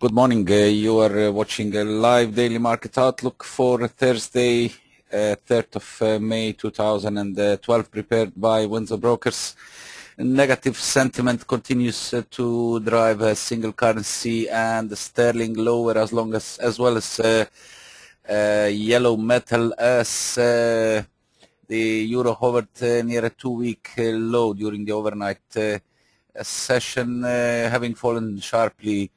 Good morning. You are watching a live daily market outlook for Thursday, 3rd of May 2012, prepared by Windsor Brokers. Negative sentiment continues to drive a single currency and the sterling lower, as well as yellow metal, as the euro hovered near a 2-week low during the overnight session, having fallen sharply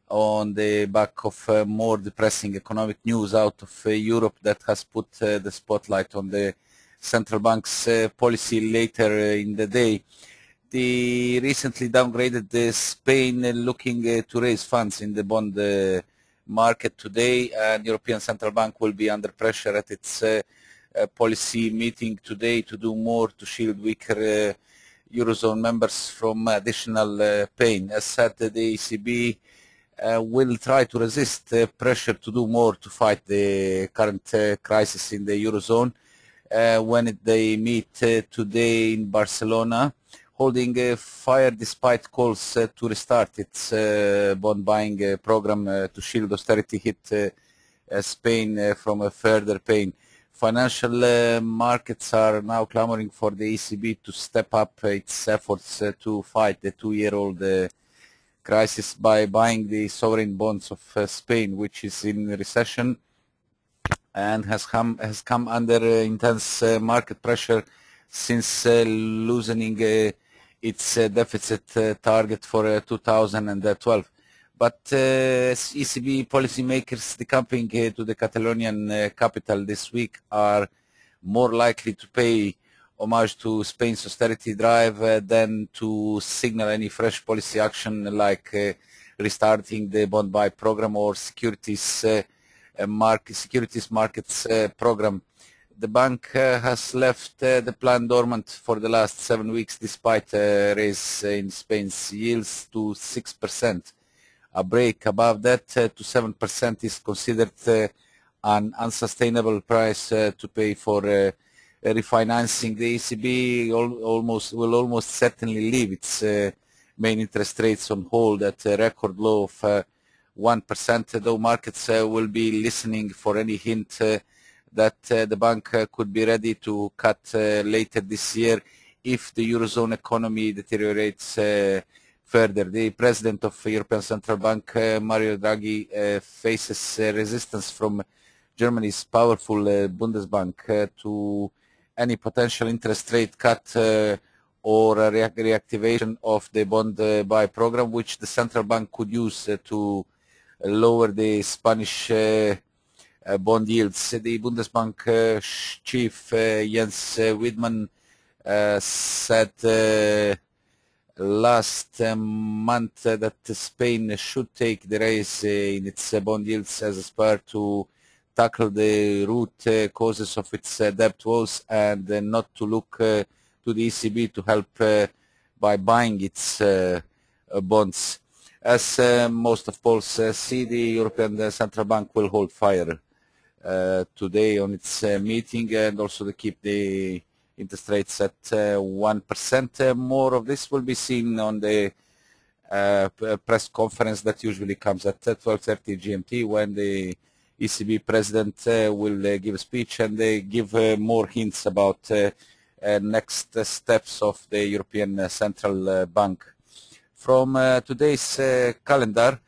on the back of more depressing economic news out of Europe that has put the spotlight on the central bank's policy later in the day. They recently downgraded Spain, looking to raise funds in the bond market today, and European Central Bank will be under pressure at its policy meeting today to do more to shield weaker Eurozone members from additional pain. As said, the ECB will try to resist pressure to do more to fight the current crisis in the Eurozone when they meet today in Barcelona, holding fire despite calls to restart its bond buying program to shield austerity hit Spain from a further pain. Financial markets are now clamoring for the ECB to step up its efforts to fight the two-year-old crisis by buying the sovereign bonds of Spain, which is in recession and has come under intense market pressure since loosening its deficit target for 2012. But ECB policymakers decamping to the Catalonian capital this week are more likely to pay homage to Spain's austerity drive than to signal any fresh policy action like restarting the bond buy program or securities markets program. The bank has left the plan dormant for the last 7 weeks despite a raise in Spain's yields to 6%. A break above that to 7% is considered an unsustainable price to pay for refinancing. The ECB will almost certainly leave its main interest rates on hold at a record low of 1%, though markets will be listening for any hint that the bank could be ready to cut later this year if the Eurozone economy deteriorates further. The president of the European Central Bank, Mario Draghi, faces resistance from Germany's powerful Bundesbank to any potential interest rate cut or a reactivation of the bond buy program, which the central bank could use to lower the Spanish bond yields. The Bundesbank chief Jens Wiedmann said last month that Spain should take the rise in its bond yields as a spur to tackle the root causes of its debt woes and not to look to the ECB to help by buying its bonds. As most of polls see, the European Central Bank will hold fire today on its meeting and also to keep the interest rates at 1%. More of this will be seen on the press conference that usually comes at 12:30 GMT, when the ECB president will give a speech and give more hints about next steps of the European Central Bank. From today's calendar,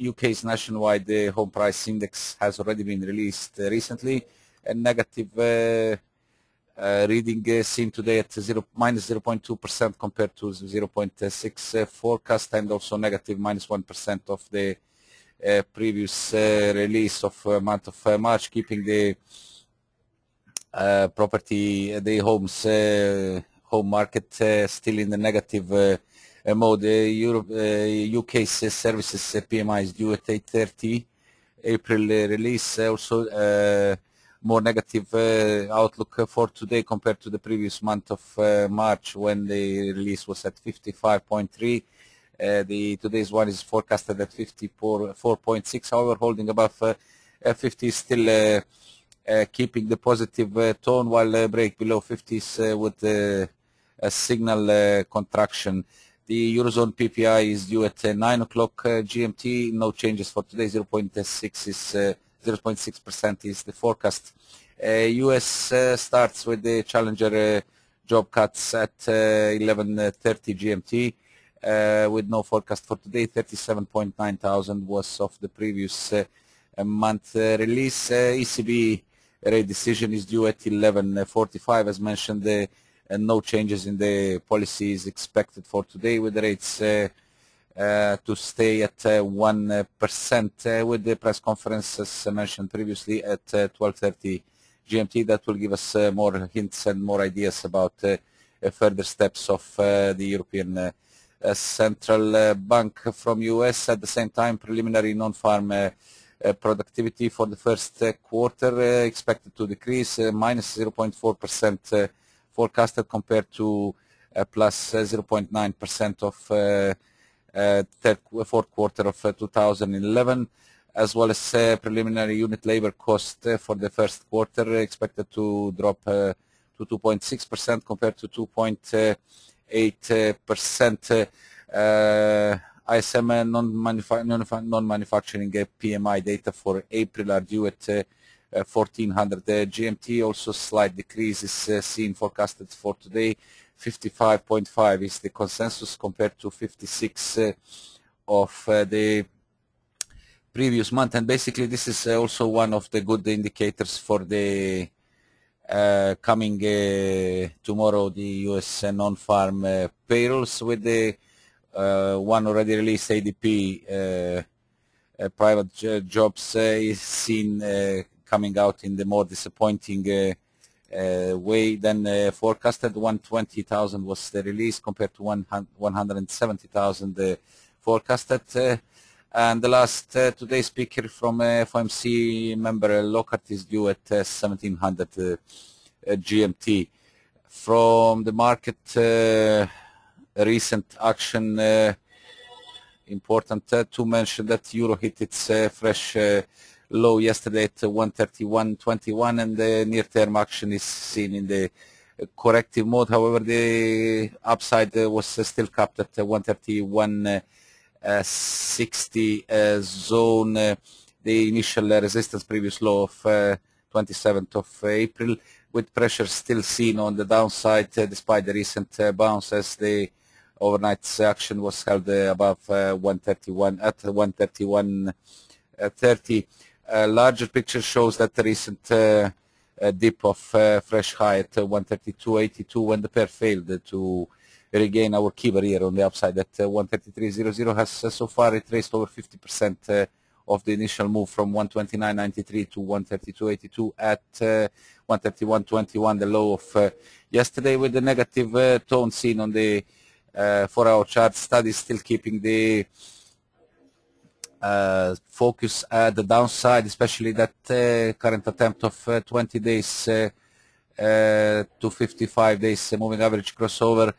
UK's nationwide home price index has already been released recently. A negative reading seen today at minus 0.2% compared to 0.6 forecast, and also negative minus 1% of the previous release of month of March, keeping the home market still in the negative mode. UK's services PMI is due at 8:30. April release also more negative outlook for today compared to the previous month of March, when the release was at 55.3. Today's one is forecasted at 54.6. However, holding above 50 is still keeping the positive tone, while break below 50s with a signal contraction. The Eurozone PPI is due at 9 o'clock GMT. No changes for today. 0.6% is the forecast. US starts with the Challenger job cuts at 11:30 GMT. With no forecast for today. 37.9 thousand was of the previous month release. ECB rate decision is due at 11:45. As mentioned, no changes in the policy is expected for today, with the rates to stay at 1%, with the press conference, as mentioned previously, at 12:30 GMT. That will give us more hints and more ideas about further steps of the European Central Bank. From US, at the same time, preliminary non-farm productivity for the first quarter expected to decrease, minus 0.4% forecasted, compared to plus 0.9% of fourth quarter of 2011, as well as preliminary unit labor cost for the first quarter expected to drop to 2.6% compared to 2.8%. ISM non-manufacturing PMI data for April are due at 1400 GMT. Also slight decrease is seen forecasted for today. 55.5 is the consensus compared to 56 of the previous month. And basically this is also one of the good indicators for the coming tomorrow, the US non-farm payrolls, with the one already released ADP private jobs is seen coming out in the more disappointing way than forecasted. 120,000 was the release compared to 170,000 forecasted. And the last today's speaker from FOMC member Lockhart is due at 1700 GMT. From the market recent action, important to mention that Euro hit its fresh low yesterday at 131.21, and the near-term action is seen in the corrective mode. However, the upside was still capped at 131.60 zone, the initial resistance previous low of 27th of April, with pressure still seen on the downside despite the recent bounce, as the overnight action was held above 131 at 131.30. Larger picture shows that the recent dip of fresh high at 132.82, when the pair failed to regain our key barrier on the upside at 133.00, has so far retraced over 50% of the initial move from 129.93 to 132.82 at 131.21, the low of yesterday, with the negative tone seen on the 4-hour chart. Studies still keeping the focus at the downside, especially that current attempt of 20 days to 55 days moving average crossover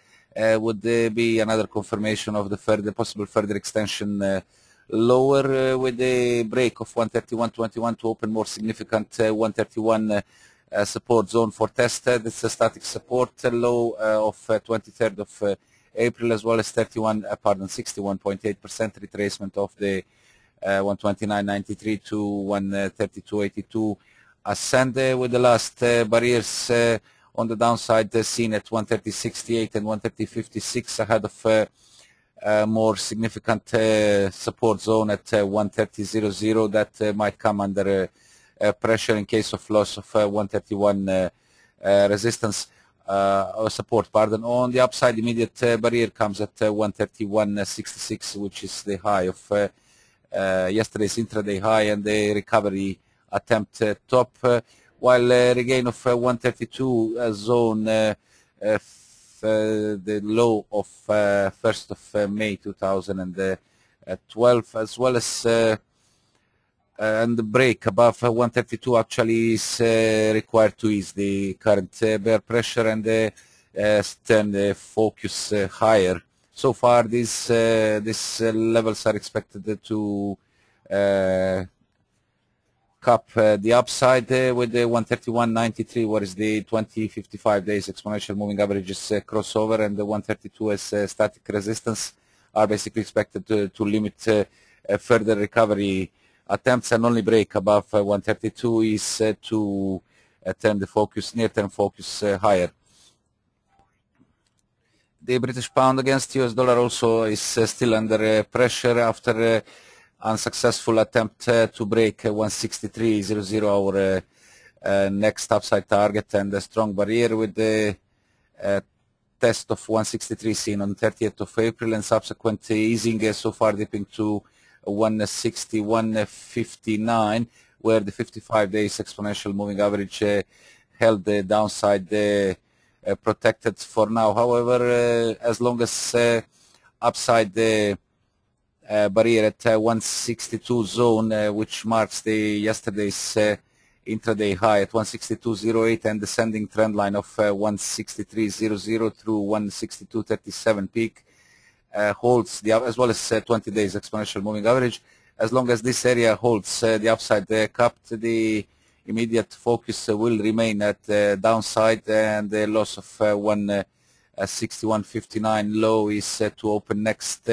would be another confirmation of the possible further extension lower, with the break of 131.21 to open more significant 131 support zone for test. It's a static support low of 23rd of April, as well as 61.8% retracement of the 129.93 to 132.82 ascend, with the last barriers on the downside seen at 130.68 and 130.56 ahead of more significant support zone at 130.00 that might come under pressure in case of loss of 131 resistance or support, pardon. On the upside, immediate barrier comes at 131.66, which is the high of yesterday's intraday high and the recovery attempt top, while regain of 132 zone, the low of 1st of May 2012, as well as and the break above 132 actually is required to ease the current bear pressure and turn the focus higher. So far, these levels are expected to cup the upside with the 131.93, what is the 20-55 days exponential moving averages crossover, and the 132 as static resistance are basically expected to limit further recovery attempts, and only break above 132 is to turn the focus, near-term focus higher. The British pound against US dollar also is still under pressure after unsuccessful attempt to break 163.00, our next upside target, and a strong barrier with the test of 163 seen on 30th of April and subsequent easing, so far dipping to 161.59, where the 55 days exponential moving average held the downside protected for now. However, as long as upside the barrier at 162 zone, which marks the yesterday's intraday high at 162.08, and descending trend line of 163.00 through 162.37 peak holds the, as well as 20 days exponential moving average. As long as this area holds the upside capped, the immediate focus will remain at downside, and the loss of 161.59 low is to open next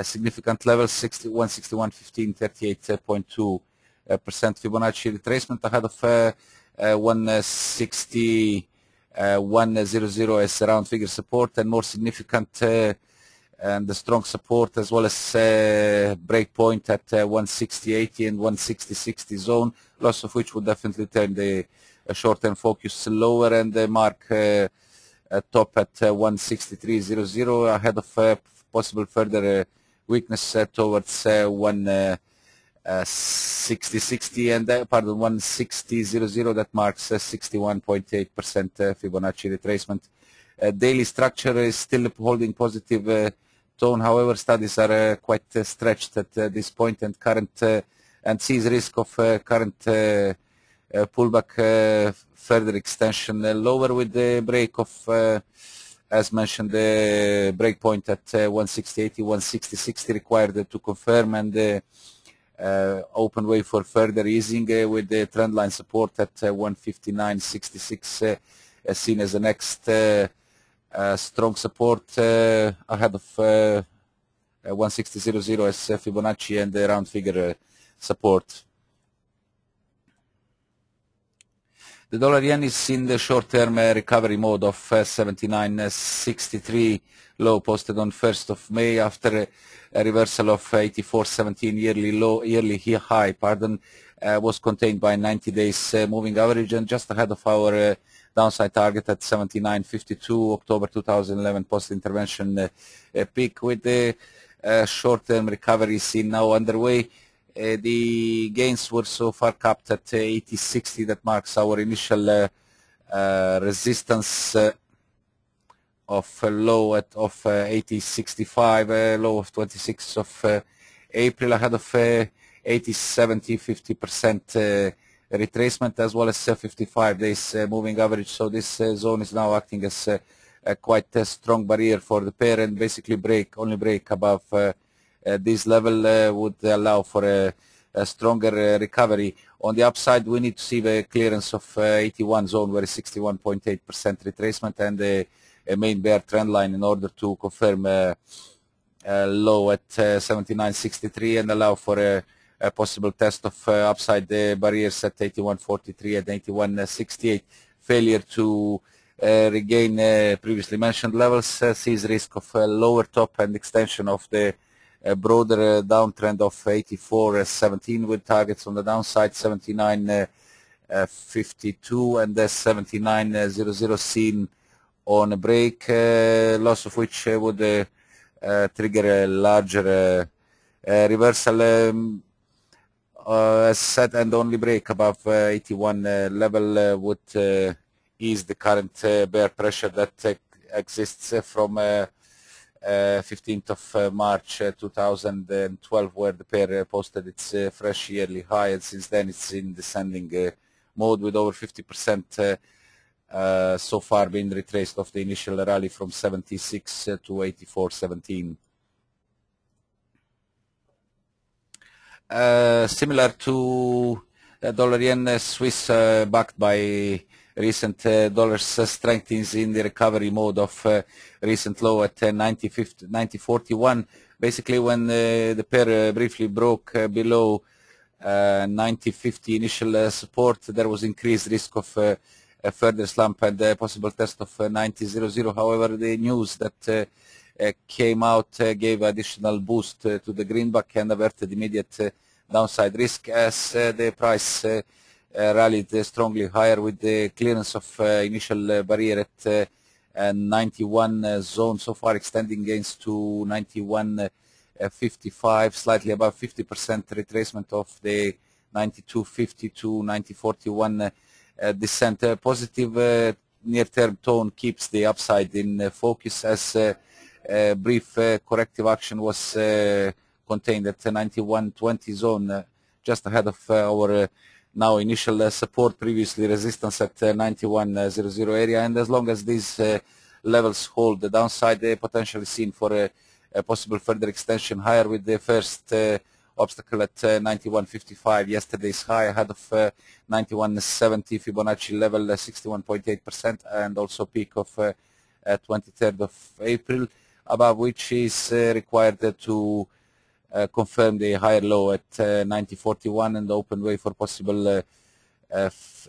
significant level, 161.15, 38.2% Fibonacci retracement ahead of 161.00 as round figure support, and more significant and the strong support, as well as break point at 160.80 and 160.60 zone, loss of which would definitely turn the short-term focus lower, and mark top at 163.00 ahead of possible further weakness towards 160.60 and pardon 160.00. That marks 61.8% Fibonacci retracement. Daily structure is still holding positive tone. However, studies are quite stretched at this point, and current and sees risk of current pullback further extension lower, with the break of as mentioned, the break point at 160.80, 160.60 required to confirm, and open way for further easing with the trend line support at 159.66 seen as the next strong support ahead of 160.00 as Fibonacci and the round figure support. The dollar yen is in the short-term recovery mode of 79.63 low posted on 1st of May after a reversal of 84.17 yearly high, was contained by 90 days moving average, and just ahead of our downside target at 79.52 October 2011 post-intervention peak. With the short-term recovery seen now underway, the gains were so far capped at 80.60. That marks our initial resistance of low of 80.65, low of 26th of April, ahead of 80.70, 50% retracement, as well as 55 days moving average. So this zone is now acting as quite a strong barrier for the pair, and basically only break above this level would allow for a stronger recovery. On the upside, we need to see the clearance of 81 zone, where is 61.8% retracement, and a main bear trend line in order to confirm low at 79.63 and allow for a possible test of upside barriers at 81.43 and 81.68. Failure to regain previously mentioned levels sees risk of lower top and extension of the broader downtrend of 84.17, with targets on the downside 79.52 and 79.00 seen on a break, loss of which would trigger a larger reversal. As said, and only break above 81 level would ease the current bear pressure that exists from 15th of March 2012, where the pair posted its fresh yearly high, and since then it's in descending mode, with over 50% so far being retraced of the initial rally from 76 to 84.17. Similar to Dollar yen Swiss backed by recent dollar's strengthens in the recovery mode of recent low at 90.41. Basically, when the pair briefly broke below 90.50 initial support, there was increased risk of a further slump and a possible test of 90.00. However, the news that came out gave additional boost to the greenback and averted immediate downside risk as the price rallied strongly higher with the clearance of initial barrier at 91 zone, so far extending gains to 91.55, slightly above 50% retracement of the 92.50 to 90.41 descent. Positive near-term tone keeps the upside in focus as brief corrective action was contained at the 91.20 zone, just ahead of our now initial support, previously resistance at 91.00 area. And as long as these levels hold, the downside potentially seen for a possible further extension higher, with the first obstacle at 91.55, yesterday's high, ahead of 91.70 Fibonacci level, 61.8%, and also peak of 23rd of April, above which is required to confirm the higher low at 90.41 and open way for possible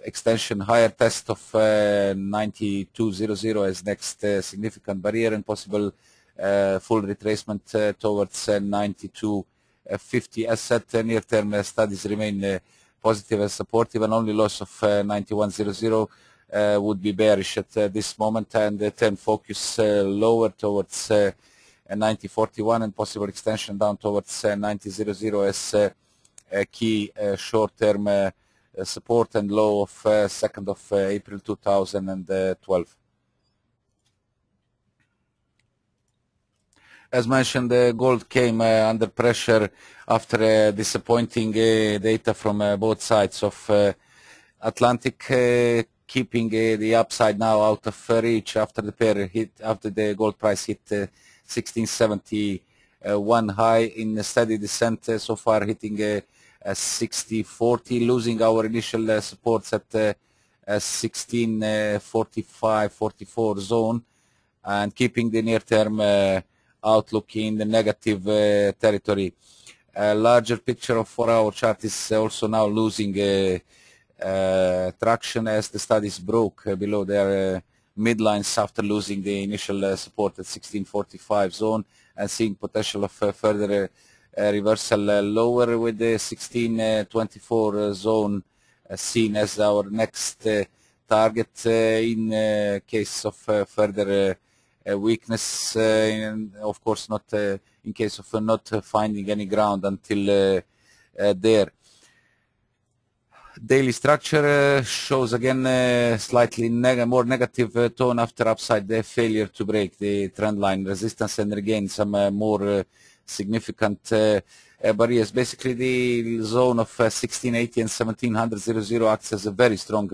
extension higher, test of 92.00 as next significant barrier, and possible full retracement towards 92.50. As said, near-term studies remain positive and supportive, and only loss of 91.00 would be bearish at this moment, and turn focus lower towards 90.41 and possible extension down towards 90.00 as a key short-term support and low of 2nd of April 2012. As mentioned, gold came under pressure after disappointing data from both sides of Atlantic, keeping the upside now out of reach after the pair hit, after the gold price hit 1671 high in a steady descent, so far hitting 60.40, losing our initial supports at 16.45-44 zone, and keeping the near-term outlook in the negative territory. A larger picture of 4-hour chart is also now losing traction as the studies broke below their midlines after losing the initial support at 16.45 zone, and seeing potential of further reversal lower, with the 16.24 zone seen as our next target in case of further weakness, and of course not in case of not finding any ground until there. Daily structure shows again slightly more negative tone after upside failure to break the trend line resistance and regain some more significant barriers. Basically, the zone of 1680 and 1700 acts as a very strong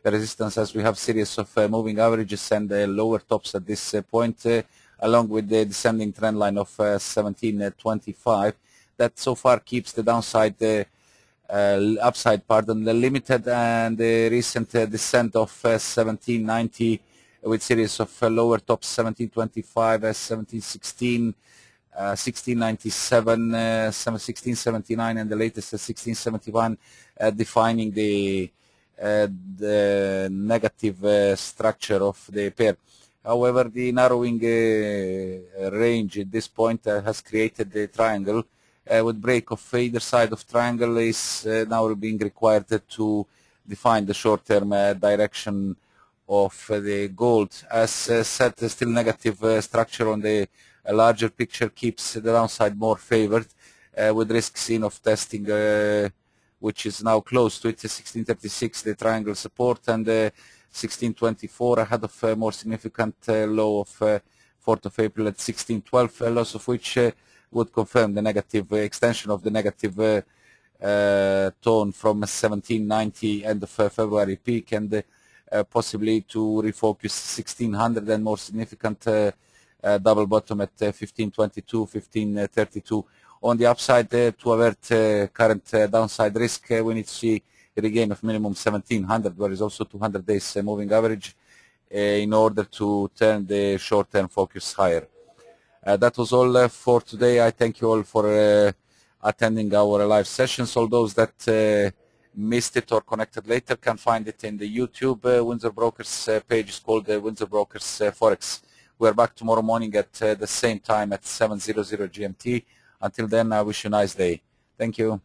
resistance, as we have series of moving averages and lower tops at this point, along with the descending trend line of 1725. That so far keeps the downside upside, limited, and the recent descent of 1790 with series of lower tops 1725, 1716, 1697, 1679, and the latest 1671, defining the negative structure of the pair. However, the narrowing range at this point has created the triangle. With break of either side of triangle is now being required to define the short-term direction of the gold. As said, still negative structure on the larger picture keeps the downside more favored, with risk seen of testing, which is now close to it, 1636, the triangle support, and 1624 ahead of a more significant low of 4th of April at 1612, loss of which would confirm the negative extension of the negative tone from 1790 end of February peak, and possibly to refocus 1600 and more significant double bottom at 1522, 1532. On the upside, to avert current downside risk, we need to see regain of minimum 1700, where is also 200 days moving average in order to turn the short-term focus higher. That was all for today. I thank you all for attending our live sessions. All those that missed it or connected later can find it in the YouTube Windsor Brokers page. It's called Windsor Brokers Forex. We are back tomorrow morning at the same time at 7:00 GMT. Until then, I wish you a nice day. Thank you.